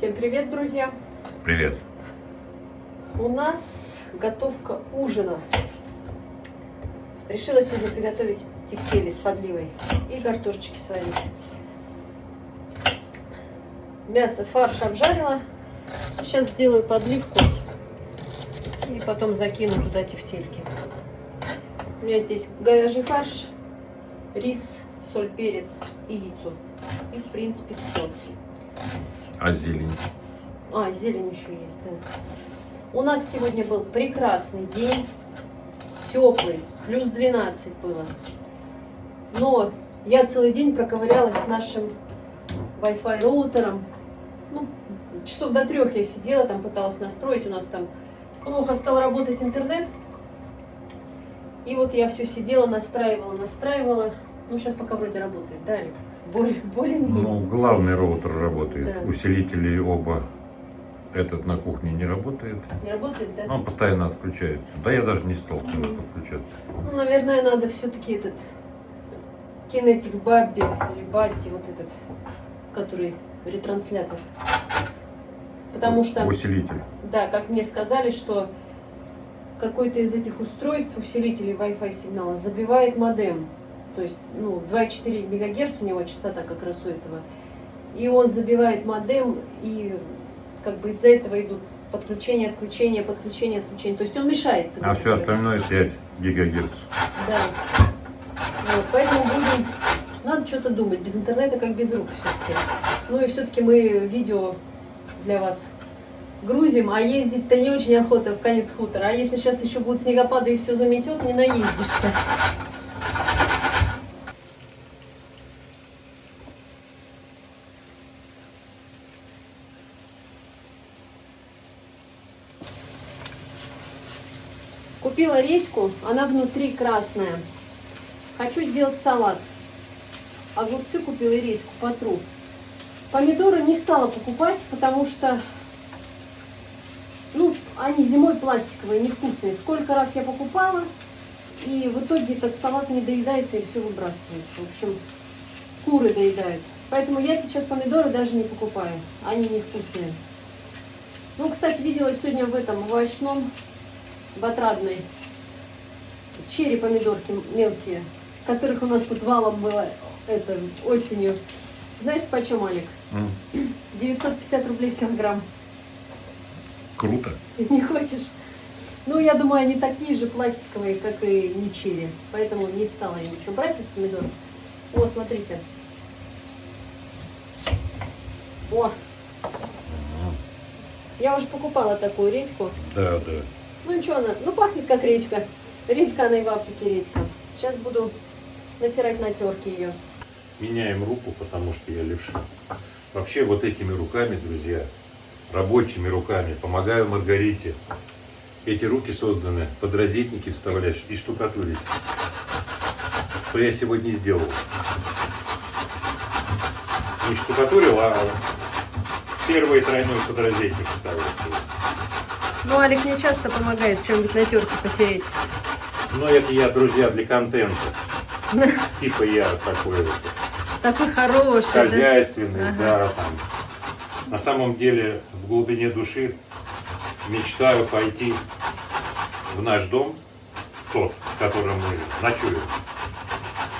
Всем привет, друзья! Привет! У нас готовка ужина. Решила сегодня приготовить тефтели с подливой и картошечки сварить. Мясо, фарш обжарила. Сейчас сделаю подливку и потом закину туда тефтельки. У меня здесь говяжий фарш, рис, соль, перец и яйцо. И в принципе все. А зелень? А, зелень еще есть, да. У нас сегодня был прекрасный день, теплый, плюс 12 было. Но я целый день проковырялась с нашим Wi-Fi роутером. Ну, часов до 3 я сидела, там пыталась настроить. У нас там плохо стал работать интернет. И вот я все сидела, настраивала. Ну, сейчас пока вроде работает, да, Олег? Более-менее. Ну, главный роутер работает. Да. Усилители оба. Этот на кухне не работает. Не работает, да? Но он постоянно отключается. Да я даже не стал к нему подключаться. Ну, наверное, надо все-таки этот Kinetic Bobby или Бадди, вот этот, который ретранслятор. Потому что, Усилитель. да, как мне сказали, что какой-то из этих устройств, усилителей Wi-Fi сигнала, забивает модем. То есть, ну, 2,4 МГц у него частота как раз у этого. И он забивает модем, и как бы из-за этого идут подключение, отключение. То есть он мешается. А все остальное 5 ГГц. Да. Вот, поэтому будем... Надо что-то думать. Без интернета как без рук все-таки. Ну и все-таки мы видео для вас грузим, а ездить-то не очень охота в конец хутора. А если сейчас еще будут снегопады и все заметет, не наездишься. Купила редьку, она внутри красная. Хочу сделать салат. Огурцы купила и редьку потру. Помидоры не стала покупать, потому что, ну, они зимой пластиковые, невкусные. Сколько раз я покупала, и в итоге этот салат не доедается и все выбрасывается. В общем, куры доедают. Поэтому я сейчас помидоры даже не покупаю. Они невкусные. Ну, кстати, видела сегодня в этом овощном, в Отрадной, черри помидорки мелкие, которых у нас тут валом было осенью. Знаешь, почем, Олег? 950 рублей килограмм. Круто. Ты не хочешь? Ну, я думаю, они такие же пластиковые, как и не черри. Поэтому не стала я ничего брать из помидоров. О, смотрите. О! Я уже покупала такую редьку. Да. Ну ничего, она, ну пахнет как редька. Редька, она и в Африке редька. Сейчас буду натирать на терке ее. Меняем руку, потому что я левша. Вообще вот этими руками, друзья, рабочими руками, помогаю Маргарите. Эти руки созданы под розетники вставлять и штукатурить. Что я сегодня сделал. Не штукатурил, а первый тройной подрозетник ставил. Ну, Алик мне часто помогает что-нибудь на терке потереть. Но это я, друзья, для контента. Типа я такой вот Такой хороший, хозяйственный, да? да, там. На самом деле, в глубине души мечтаю пойти в наш дом, тот, в котором мы ночуем,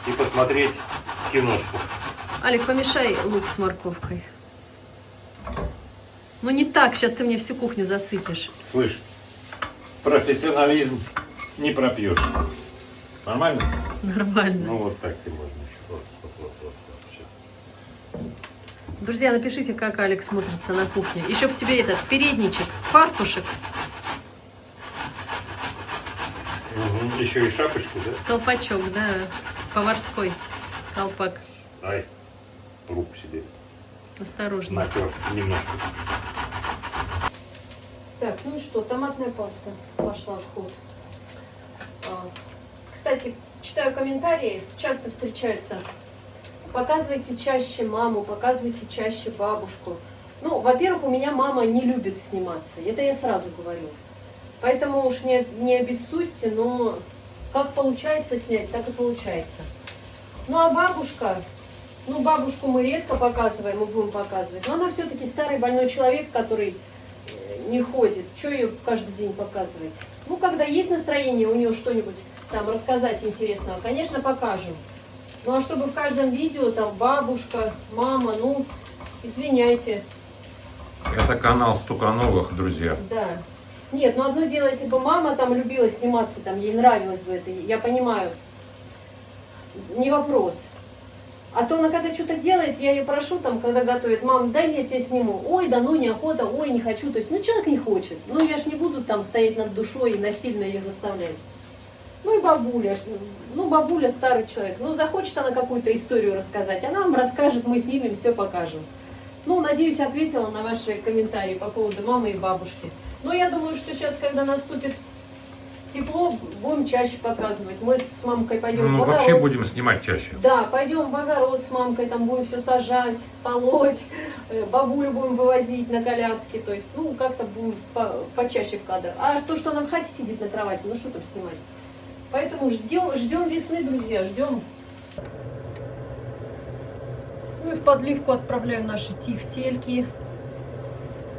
и посмотреть киношку. Алик, помешай лук с морковкой. Ну не так, сейчас ты мне всю кухню засыпешь. Слышь, профессионализм не пропьешь. Нормально? Нормально. Ну вот так ты можно еще. Вот. Сейчас. Друзья, напишите, как Алик смотрится на кухне. Еще бы тебе этот передничек, фартушек. Угу. Еще и шапочку, да? Колпачок, да, поварской колпак. Ай, руку себе. Осторожно. Натер немножко. Так, ну и что, томатная паста пошла в ход. Кстати, читаю комментарии, часто встречаются. Показывайте чаще маму, показывайте чаще бабушку. Ну, во-первых, у меня мама не любит сниматься, это я сразу говорю. Поэтому уж не обессудьте, но как получается снять, так и получается. Ну а бабушка, Ну, бабушку мы редко показываем и будем показывать. Но она все-таки старый больной человек, который не ходит. Что ее каждый день показывать? Ну, когда есть настроение у нее что-нибудь там рассказать интересного, конечно, покажем. Ну, а чтобы в каждом видео там бабушка, мама, ну, извиняйте. Это канал Стукановых, друзья. Да. Нет, ну одно дело, если бы мама там любила сниматься, там ей нравилось бы это, я понимаю, не вопрос. А то она когда что-то делает, я ее прошу, там, когда готовит, мам, дай я тебя сниму. Ой, да ну неохота, ой, не хочу. То есть, ну человек не хочет. Ну я ж не буду там стоять над душой и насильно ее заставлять. Ну и бабуля, ну бабуля старый человек. Ну захочет она какую-то историю рассказать, она нам расскажет, мы снимем, все покажем. Ну, надеюсь, ответила на ваши комментарии по поводу мамы и бабушки. Но я думаю, что сейчас, когда наступит тепло, будем чаще показывать. Мы с мамкой пойдем в Ну, огород. вообще будем снимать чаще. Да, пойдем в огород с мамкой, там будем все сажать, полоть, бабулю будем вывозить на коляске, то есть, ну, как-то будем почаще в кадр. А то, что она в хате сидит на кровати, ну, что там снимать? Поэтому ждем весны, друзья, ждем. Ну и в подливку отправляю наши тефтельки.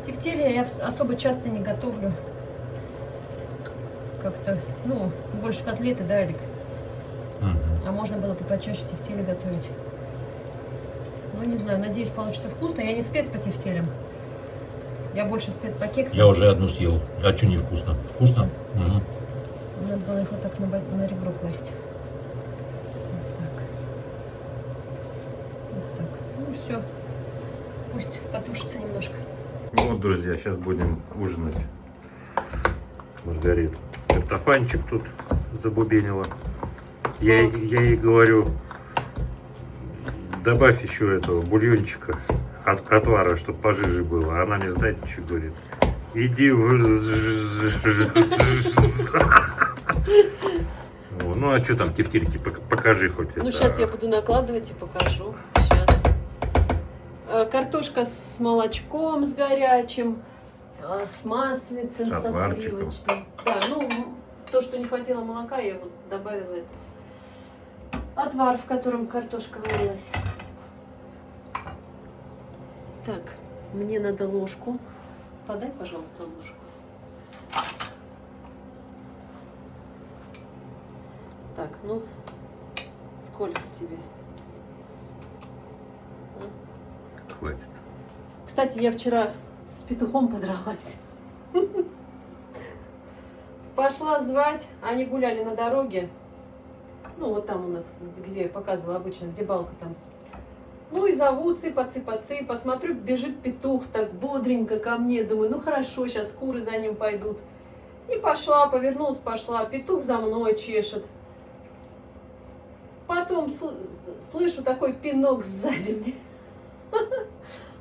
Тефтели я особо часто не готовлю. Как-то, ну, больше котлеты, да, Алик? А можно было бы почаще тефтели готовить. Ну, не знаю, надеюсь, получится вкусно. Я не спец по тефтелям. Я больше спец по кексам. Я уже одну съел. А что невкусно? Вкусно? Угу. Надо было их вот так на ребро класть. Вот так. Вот так. Ну, все. Пусть потушится немножко. Ну вот, друзья, сейчас будем ужинать. Маргарит. Картофанчик тут забубенила. Я ей говорю, добавь еще этого бульончика, отвара, чтобы пожиже было. А она мне, знаете, что говорит? Иди в... Ну а что там, тефтельки, покажи хоть. Ну, это. сейчас я буду накладывать и покажу. Сейчас. Картошка с молочком, с горячим, с маслицем, С со отварчиком. сливочным. Да, ну, то, что не хватило молока, я вот добавила это. Отвар, в котором картошка варилась. Так, мне надо ложку. Подай, пожалуйста, ложку. Так, ну, сколько тебе? Хватит. Кстати, я вчера с петухом подралась. Пошла звать, они гуляли на дороге. Ну, вот там у нас, где я показывала обычно, где балка там. Ну и зову, цыпа. Смотрю, бежит петух так бодренько ко мне. Думаю, ну хорошо, сейчас куры за ним пойдут. И пошла, повернулась, пошла. Петух за мной чешет. Потом слышу такой пинок сзади мне.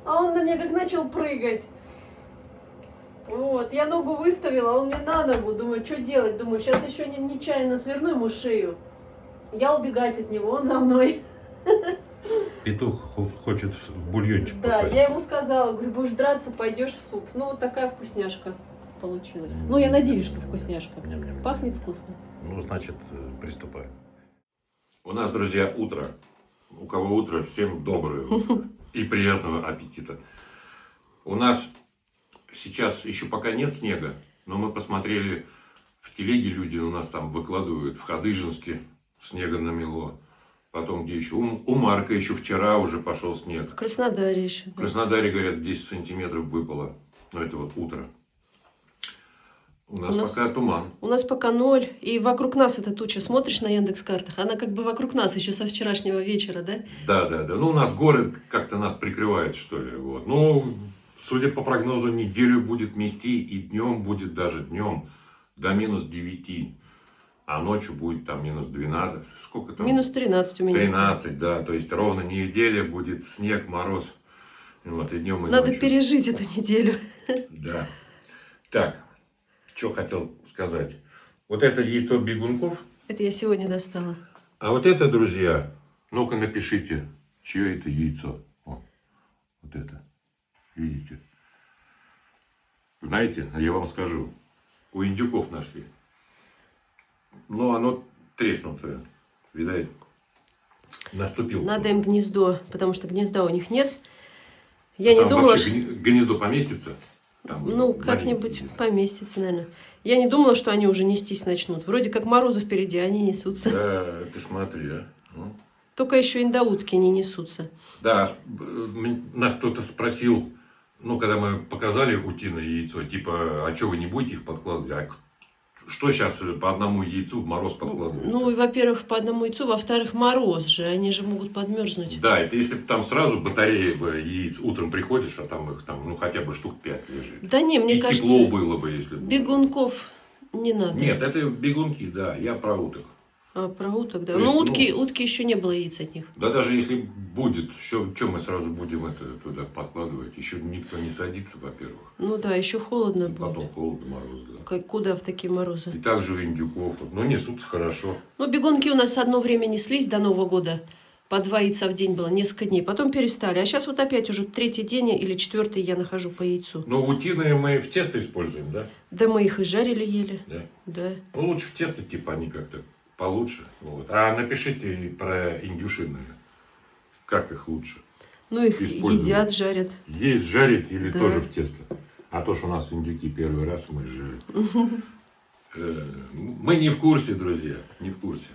А он на меня как начал прыгать. Вот, я ногу выставила, он мне на ногу. Думаю, что делать? Думаю, сейчас еще нечаянно сверну ему шею. Я убегать от него, он за мной. Петух хочет в бульончик Да, попасть. я ему сказала, говорю, будешь драться, пойдешь в суп. Ну, вот такая вкусняшка получилась. Ну, я надеюсь, что вкусняшка. Ням-ням-ням. Пахнет вкусно. Ну, значит, приступаем. У нас, друзья, утро. У кого утро, всем доброе утро. И приятного аппетита. У нас сейчас еще пока нет снега, но мы посмотрели в телеге, люди у нас там выкладывают, в Хадыженске снега намело. Потом где еще? У Марка еще вчера уже пошел снег. В Краснодаре еще. В Краснодаре, говорят, 10 сантиметров выпало. Но это вот утро. У нас пока туман. У нас пока 0, и вокруг нас эта туча. Смотришь на Яндекс.Картах, она как бы вокруг нас еще со вчерашнего вечера, да? Да. Ну, у нас горы как-то нас прикрывают, что ли. Вот. Ну, судя по прогнозу, неделю будет мести, и днем будет даже днем до минус 9. А ночью будет там минус 12. Сколько там? Минус 13 у меня. 13, да. То есть ровно неделя будет снег, мороз. Вот, и днем, и Надо ночью. пережить эту неделю. Да. Так, что хотел сказать. Вот это яйцо бегунков. Это я сегодня достала. А вот это, друзья, ну-ка напишите, чье это яйцо. О, вот это. Видите? Знаете, я вам скажу. У индюков нашли. Но оно треснутое. Видать? Наступил. Надо им гнездо, потому что гнезда у них нет. Я не Там думала, вообще что... гнездо поместится? Там Ну, маленький как-нибудь гнездо. поместится, наверное. Я не думала, что они уже нестись начнут. Вроде как морозы впереди, а они несутся. Да, ты смотри, а. Ну. Только еще индаутки не несутся. Да, нас кто-то спросил, ну, когда мы показали утиное яйцо, типа, а что вы не будете их подкладывать? А что сейчас по одному яйцу в мороз подкладывают? Ну, и, во-первых, по одному яйцу, во-вторых, мороз же, они же могут подмерзнуть. Да, это если бы там сразу батареи бы яиц утром приходишь, а там их там, ну, хотя бы штук 5 лежит. Да не, мне И кажется, тепло было бы, если бы. бегунков не надо. Нет, это бегунки, да, я про уток. А, про уток, да. То Ну, есть, утки еще не было яиц от них. Да даже если будет, что мы сразу будем это туда подкладывать? Еще никто не садится, во-первых. Ну да, еще холодно И будет. потом холодно, мороз, да. Куда в такие морозы? И также у индюков. Ну, несутся хорошо. Ну, бегунки у нас одно время неслись до Нового года. По 2 яйца в день было, несколько дней. Потом перестали. А сейчас вот опять уже 3-й день или 4-й я нахожу по яйцу. Но утиные мы в тесто используем, да? Да мы их и жарили, ели. Да. Да. Ну, лучше в тесто, типа, они как-то получше. Вот. А напишите про индюшиные. Как их лучше? Ну, их Используем. едят, жарят. Есть жарить или Да. тоже в тесто? А то, что у нас индюки первый раз, мы же... Мы не в курсе, друзья, не в курсе.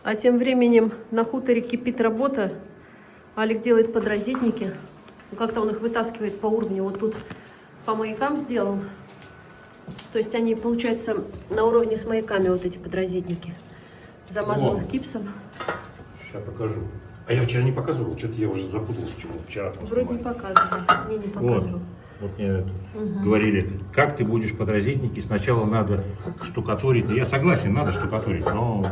А тем временем на хуторе кипит работа. Алик делает подрозетники. Ну, как-то он их вытаскивает по уровню. Вот тут по маякам сделал. То есть они, получается, на уровне с маяками, вот эти подрозетники. Замазал их гипсом. Сейчас покажу. А я вчера не показывал, что-то я уже запутался, чего вчера. Вроде не показывал. Не показывал. Вот мне говорили, как ты будешь подрозетники, сначала надо штукатурить. Я согласен, надо штукатурить, но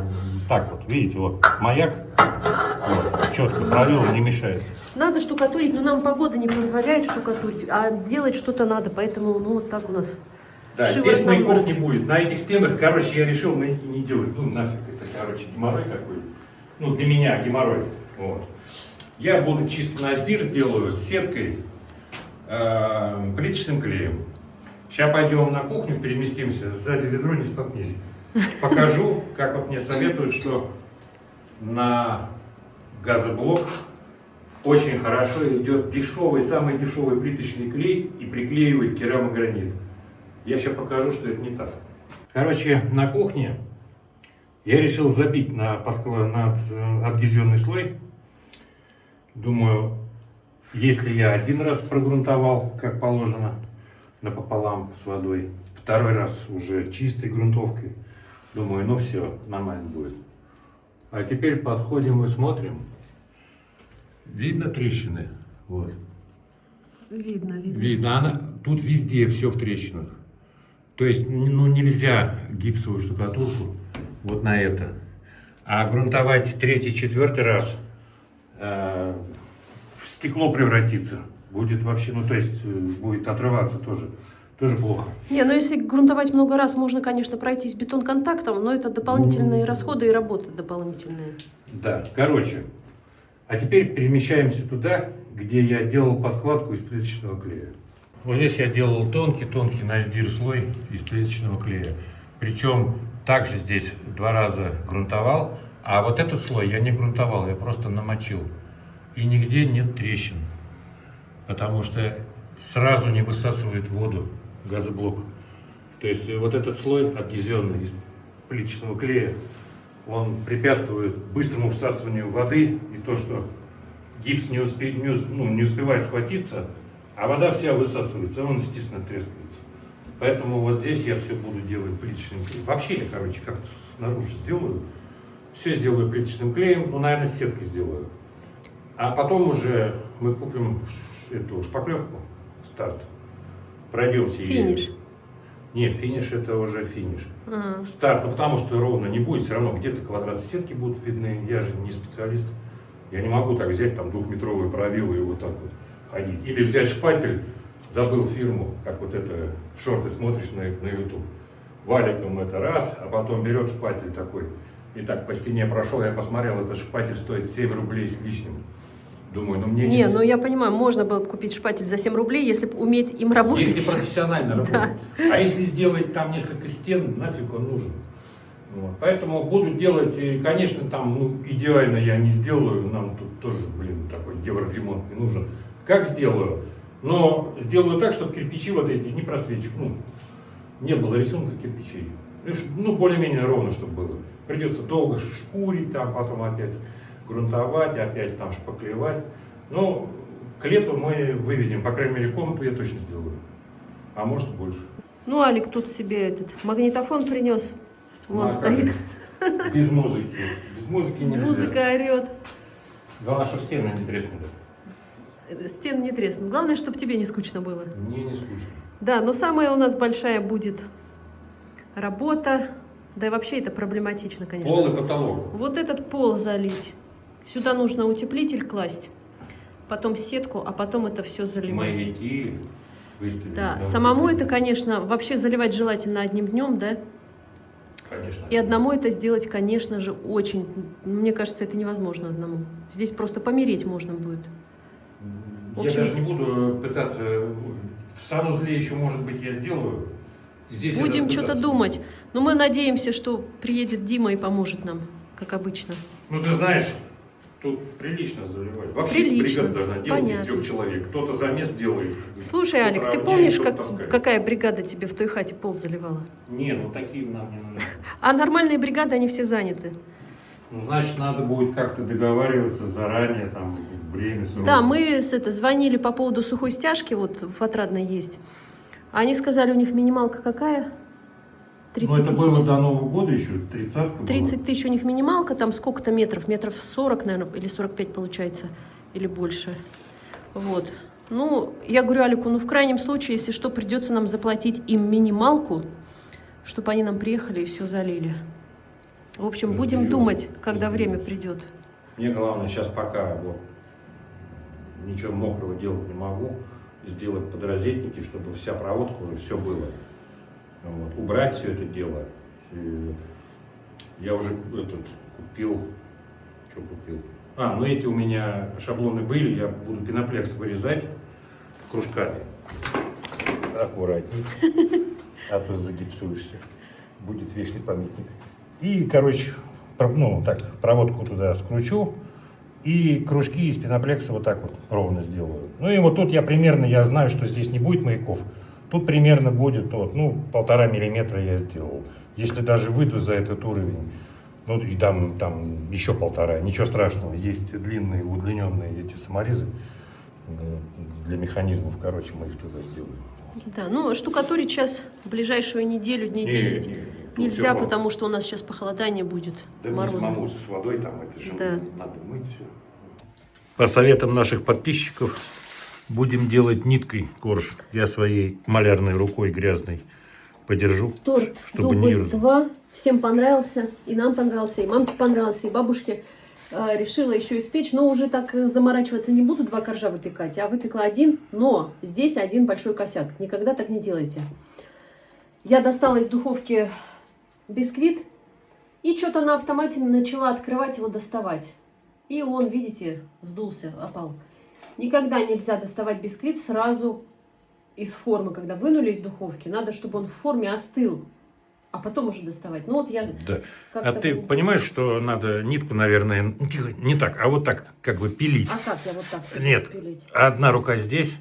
так вот, видите, вот маяк вот, четко провел, не мешает. Надо штукатурить, но нам погода не позволяет штукатурить, а делать что-то надо, поэтому ну вот так у нас. Да, Шивать здесь на маяков год. не будет. На этих стенах, короче, я решил маяки не делать. Ну, нафиг это, короче, геморрой такой. Ну, для меня геморрой. Вот. Я буду чисто на сдир сделаю с сеткой, плиточным клеем. Сейчас пойдем на кухню, переместимся, сзади ведро, не споткнись. Покажу, как вот мне советуют, что на газоблок очень хорошо идет дешевый, самый дешевый плиточный клей и приклеивает керамогранит. Я сейчас покажу, что это не так. Короче, на кухне я решил забить на адгезионный слой. Думаю, если я один раз прогрунтовал, как положено, напополам с водой, второй раз уже чистой грунтовкой, думаю, ну все, нормально будет. А теперь подходим и смотрим. Видно трещины? Вот. Видно. Видно, тут везде все в трещинах. То есть, ну, нельзя гипсовую штукатурку вот на это. А грунтовать третий, четвертый раз в стекло превратится. Будет вообще, ну, то есть, будет отрываться тоже. Тоже плохо. Не, ну если грунтовать много раз, можно, конечно, пройтись бетон-контактом, но это дополнительные расходы и работы дополнительные. Да, короче. А теперь перемещаемся туда, где я делал подкладку из плиточного клея. Вот здесь я делал тонкий на сдир слой из плиточного клея. Причем также здесь 2 раза грунтовал, а вот этот слой я не грунтовал, я просто намочил. И нигде нет трещин, потому что сразу не высасывает воду газоблок. То есть вот этот слой адгезионный из плиточного клея, он препятствует быстрому всасыванию воды и то, что гипс не успевает схватиться, а вода вся высасывается, он, естественно, трескается. Поэтому вот здесь я все буду делать плиточным клеем. Вообще я, короче, как-то снаружи сделаю. Все сделаю плиточным клеем, ну, наверное, с сеткой сделаю. А потом уже мы купим эту шпаклевку, старт. Пройдемся. Финиш. Нет, финиш это уже финиш. Ага. Старт, ну потому что ровно не будет, все равно где-то квадраты сетки будут видны. Я же не специалист. Я не могу так взять там 2-метровые пробелы и вот так вот ходить. Или взять шпатель, забыл фирму, как вот это, шорты смотришь на YouTube. Валиком это раз, а потом берет шпатель такой. И так по стене прошел, я посмотрел, этот шпатель стоит 7 рублей с лишним. Думаю, ну мне Не, ну я понимаю, можно было бы купить шпатель за 7 рублей, если бы уметь им работать. Если профессионально работать. А если сделать там несколько стен, нафиг он нужен. Вот. Поэтому буду делать, и, конечно, там ну, идеально я не сделаю, нам тут тоже, такой евроремонт не нужен. Как сделаю? Но сделаю так, чтобы кирпичи вот эти не просвечивали. Ну, не было рисунка кирпичей. Ну, более-менее ровно, чтобы было. Придется долго шкурить, там, потом опять грунтовать, опять там шпаклевать. Но к лету мы выведем, по крайней мере, комнату я точно сделаю. А может больше. Ну, Алик тут себе этот магнитофон принес. Вон стоит. Без музыки. Без музыки нельзя. Музыка орет. Главное, чтобы стены не треснули. Стены не треснут. Главное, чтобы тебе не скучно было. Мне не скучно. Да, но самая у нас большая будет работа. Да и вообще это проблематично, конечно. Пол и потолок. Вот этот пол залить. Сюда нужно утеплитель класть. Потом сетку, а потом это все заливать. Маяки выставить. Да, самому это, конечно, вообще заливать желательно одним днем, да? Конечно. И одному это сделать, конечно же, очень. Мне кажется, это невозможно одному. Здесь просто помереть можно будет. В общем, Я даже не буду пытаться. В санузле еще, может быть, я сделаю. Здесь будем что-то думать. Но мы надеемся, что приедет Дима и поможет нам, как обычно. Ну, ты знаешь, тут прилично заливать. Вообще Прилично. бригада должна делать Понятно. из 3 человек. Кто-то замес делает. Слушай, кто Алик, ты ровнее, помнишь, кто таскает. какая бригада тебе в той хате пол заливала? Не, ну такие нам не нужны. А нормальные бригады, они все заняты. Ну, значит, надо будет как-то договариваться заранее, там, время, срок. Да, мы звонили по поводу сухой стяжки, вот в Отрадной есть. Они сказали, у них минималка какая? 30 Ну, это тысяч. было до Нового года еще, 30-ка 30 тысяч у них минималка, там сколько-то метров? Метров 40, наверное, или 45 получается, или больше. Вот. Ну, я говорю Алику, ну, в крайнем случае, если что, придется нам заплатить им минималку, чтобы они нам приехали и все залили. В общем, будем Разберем. думать, когда Разберем. время придет. Мне главное сейчас пока вот ничего мокрого делать не могу, сделать подрозетники, чтобы вся проводка уже все было. Вот. Убрать все это дело. И я уже купил, что купил? Ну эти у меня шаблоны были, я буду пеноплекс вырезать кружками. Аккуратней, а то загипсуешься. Будет вечный памятник. И, короче, проводку туда скручу и кружки из пеноплекса вот так вот ровно сделаю. Ну и вот тут я знаю, что здесь не будет маяков. Тут примерно будет 1,5 миллиметра я сделал. Если даже выйду за этот уровень, ну и там еще 1,5, ничего страшного. Есть длинные, удлиненные эти саморезы для механизмов, короче, мы их туда сделаем. Да, ну штукатурить сейчас в ближайшую неделю, дней 10 нельзя, потому что у нас сейчас похолодание будет, Да морозы. мне самому с водой там, это же Да. надо мыть все. По советам наших подписчиков будем делать ниткой корж. Я своей малярной рукой грязной подержу, Торт чтобы не дубль 2 всем понравился, и нам понравился, и мамке понравился, и бабушке. Решила еще испечь, но уже так заморачиваться не буду, 2 коржа выпекать, а выпекла 1, но здесь 1 большой косяк. Никогда так не делайте. Я достала из духовки бисквит и что-то на автомате начала открывать его, доставать. И он, видите, сдулся, опал. Никогда нельзя доставать бисквит сразу из формы, когда вынули из духовки. Надо, чтобы он в форме остыл, а потом уже доставать. Ну вот я... Да. как-то А ты вот- понимаешь, что надо нитку, наверное, не так, а вот так, как бы пилить. А как я вот так Нет. пилить? Одна рука здесь,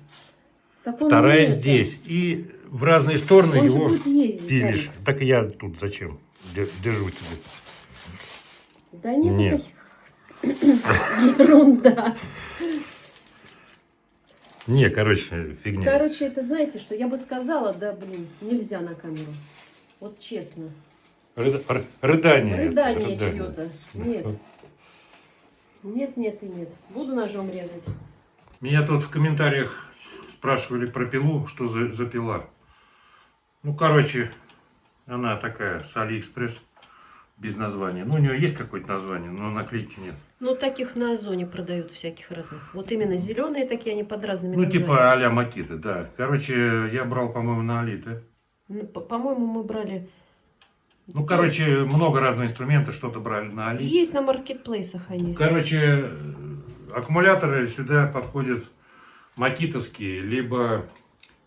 Так он вторая не это. здесь. И в разные стороны Он же его будет ездить, пилишь. Алик. Так и я тут зачем? Держу тебе. Да нет, Нет. таких. Ерунда. Не, короче, фигня. Короче, это знаете, что я бы сказала, да, блин, нельзя на камеру. Вот честно. Рыдание. Рыдание чье-то. Нет. Нет, нет и нет. Буду ножом резать. Меня тут в комментариях спрашивали про пилу, что за пила. Ну, короче, она такая с Алиэкспресс, без названия. Ну, у нее есть какое-то название, но наклейки нет. Ну, таких на Озоне продают всяких разных. Вот именно зеленые такие, они под разными Ну, названиями. типа а-ля Макиты, да. Короче, я брал, по-моему, на Алите. Ну, по-моему, мы брали... Ну, короче, много разных инструментов, что-то брали на Али. Есть на маркетплейсах они. Короче, аккумуляторы сюда подходят макитовские, либо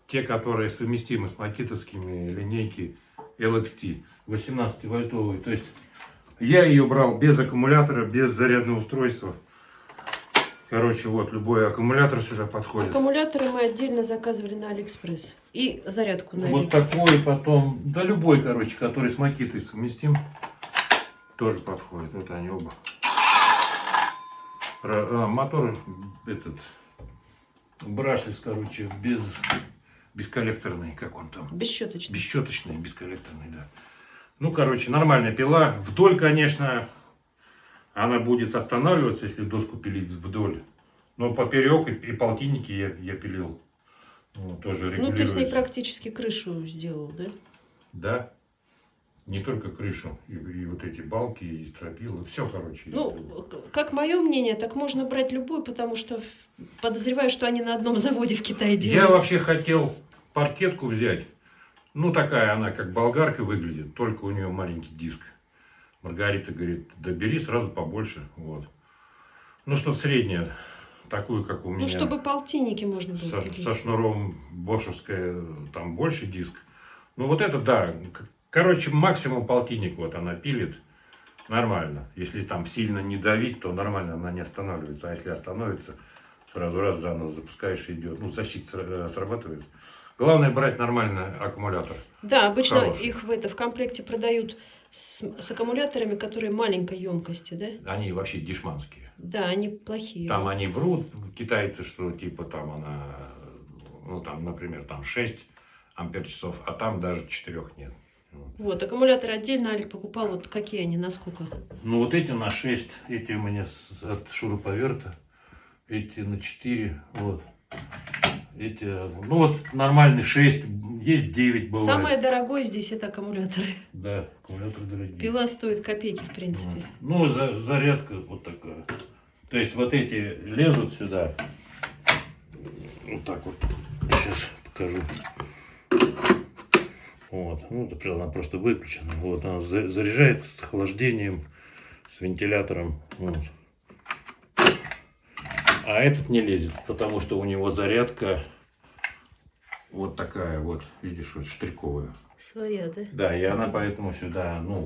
те, которые совместимы с макитовскими линейки LXT, 18-вольтовые. То есть я ее брал без аккумулятора, без зарядного устройства. Короче, вот любой аккумулятор сюда подходит. Аккумуляторы мы отдельно заказывали на Алиэкспресс. И зарядку на Вот Алиэкспресс. такой потом, да любой, короче, который с макитой совместим, тоже подходит. Вот они оба. Мотор этот, брашлис, короче, бесколлекторный, как он там? Бесщеточный. Бесщеточный, бесколлекторный, да. Ну, короче, нормальная пила. Вдоль, конечно, она будет останавливаться, если доску пилить вдоль. Но поперек и полтинники я пилил. Ну, тоже Ну, регулируется. ты с ней практически крышу сделал, да? Да. Не только крышу, и вот эти балки, и стропилы, все, короче. Ну, как мое мнение, так можно брать любую, потому что подозреваю, что они на одном заводе в Китае делают. Я вообще хотел паркетку взять. Ну, такая она, как болгарка выглядит, только у нее маленький диск. Маргарита говорит, да бери сразу побольше. Вот. Ну, что-то среднее, такую, как у меня. Ну, чтобы полтинники можно было Со купить. шнуром бошевская, там больше диск. Ну, вот это, да. Короче, максимум полтинник вот она пилит. Нормально. Если там сильно не давить, то нормально она не останавливается. А если остановится, сразу раз заново запускаешь и идет. Ну, защита срабатывает. Главное брать нормальный аккумулятор. Да, обычно Хороший. их в комплекте продают с аккумуляторами, которые маленькой емкости, да? Они вообще дешманские. Да, они плохие. Там они врут, китайцы, что типа там она, ну там, например, там 6 ампер-часов, а там даже 4 нет. Вот, аккумуляторы отдельно Алик покупал. Вот какие они, на сколько? Ну вот эти на 6, эти у меня от шуруповерта, эти на 4, вот. Эти, ну вот нормальный 6, есть 9 бывает. Самое дорогое здесь это аккумуляторы. Да, аккумуляторы дорогие. Пила стоит копейки, в принципе. Ну, зарядка вот такая. То есть вот эти лезут сюда. Вот так вот. Сейчас покажу. Вот. Ну, она просто выключена. Вот. Она заряжается с охлаждением, с вентилятором. Вот. А этот не лезет, потому что у него зарядка вот такая вот, видишь, вот штриковая. Своя, да? Да, и она поэтому сюда, ну,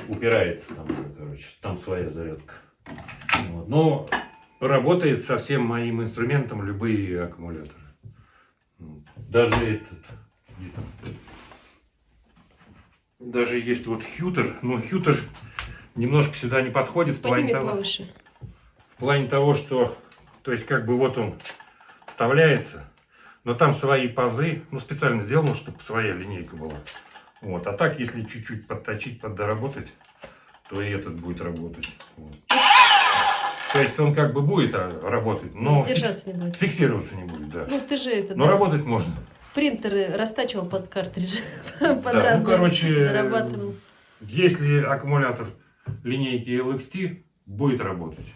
упирается там, короче, там своя зарядка. Вот. Но работает со всем моим инструментом любые аккумуляторы. Даже этот, даже есть вот хьютер, но хьютер немножко сюда не подходит в плане Подними того, повыше. в плане того, что, то есть как бы вот он вставляется, но там свои пазы, ну специально сделано, чтобы своя линейка была. Вот, а так, если чуть-чуть подточить, поддоработать, то и этот будет работать. Вот. То есть он как бы будет работать, но Держаться не будет. фиксироваться не будет, да. Ну, ты же это, Но да, работать можно. принтеры растачивал под картриджи. Под Да, ну, разные. короче, Дорабатывал. если аккумулятор линейки LXT будет работать.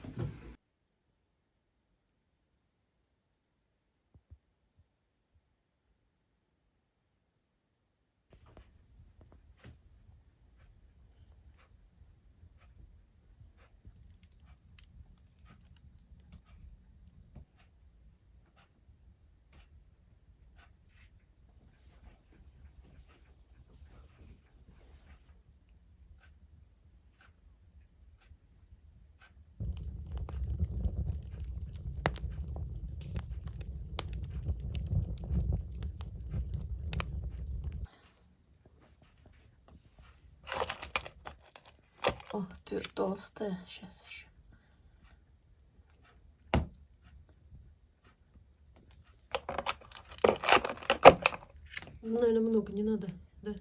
О, ты толстая. Сейчас еще. Наверное, много не надо, да?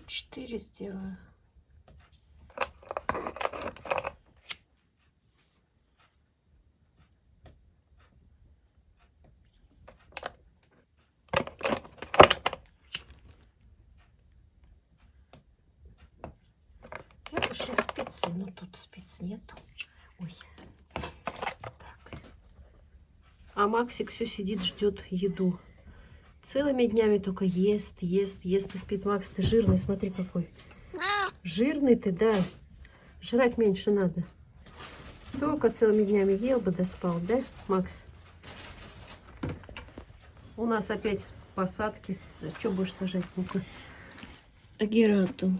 4 сделаю. Я пошли спицы, но тут спиц нету. Ой. Так. А Максик все сидит, ждет еду. Целыми днями только ест и спит. Макс, ты жирный, смотри какой. Жирный ты, да. Жрать меньше надо. Только целыми днями ел бы, да спал, да, Макс? У нас опять посадки. Что будешь сажать, ну-ка? Агератум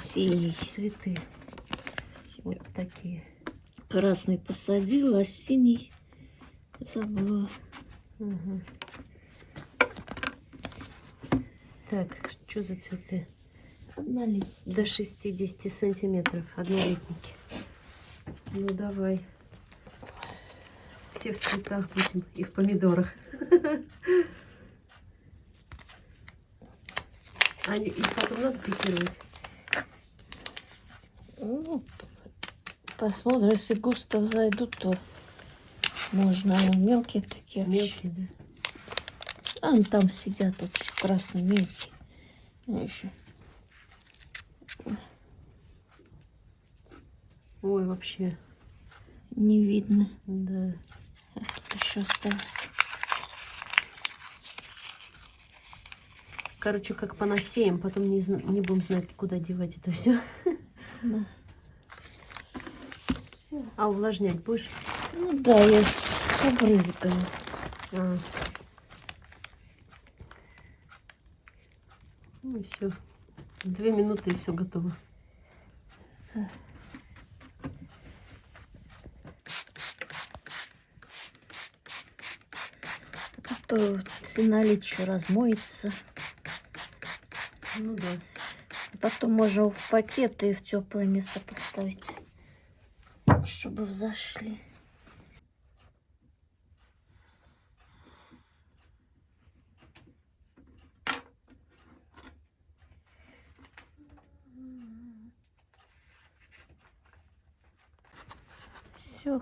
синий. Цветы. Вот такие. Красный посадила, а синий забыла. Угу. Так, что за цветы? Однолетний. До 60 сантиметров. Однолетники. Ну, давай. Все в цветах будем. И в помидорах. Их потом надо пикировать. Ну, посмотрим, если густо взойдут, то можно. А мелкие такие вообще. Мелкие, да? А, ну, там сидят очень красные, мелкие. Еще. Ой, вообще. Не видно. Да. А тут еще остался. Короче, как понасеем, потом не будем знать, куда девать это все. Да. А увлажнять будешь? Ну да, я побрызгаю. А. Ну и все. 2 минуты и все готово. А то налить еще размоется. Ну да. потом можно в пакет и в теплое место поставить, чтобы взошли. Все.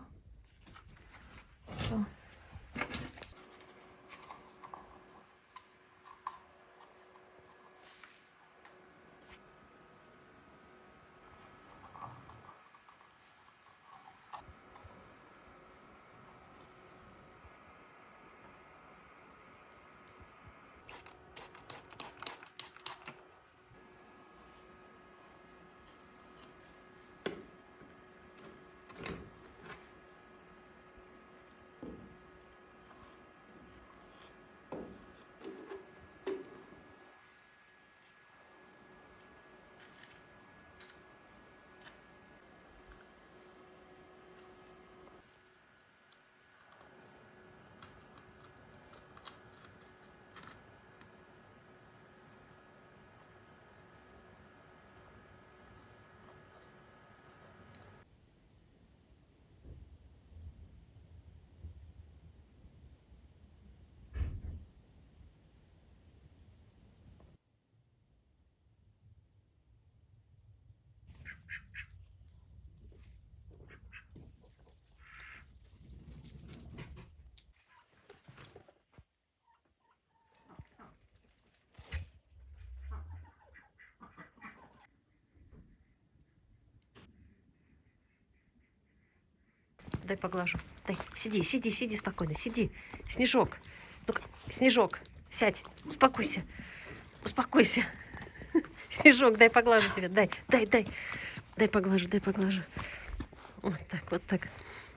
Дай поглажу. Дай. Сиди, сиди, сиди спокойно. Сиди. Снежок. Ну-ка, Снежок, сядь. Успокойся. Успокойся. Снежок, дай поглажу тебя. Дай, дай, дай. Дай поглажу, дай поглажу. Вот так, вот так.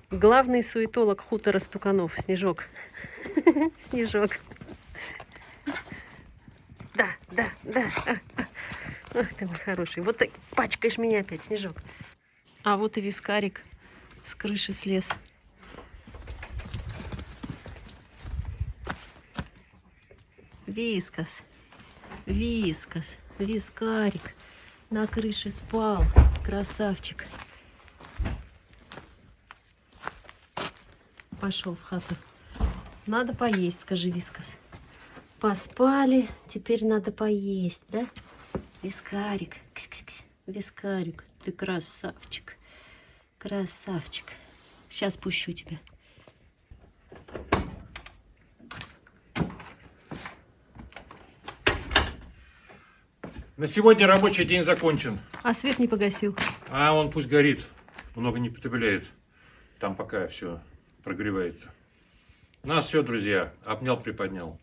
Главный суетолог хутора Стуканов. Снежок. Снежок. Да, да, да. Ах ты мой хороший. Вот так пачкаешь меня опять, Снежок. А вот и вискарик. С крыши слез. Вискас. Вискас. Вискарик. На крыше спал. Красавчик. Пошел в хату. Надо поесть, скажи, Вискас. Поспали. Теперь надо поесть, да? Вискарик. Кс-кс-кс. Вискарик. Ты красавчик. Красавчик. Сейчас пущу тебя. На сегодня рабочий день закончен. А свет не погасил. А он пусть горит. Много не потребляет. Там пока все прогревается. Ну, все, друзья. Обнял, приподнял.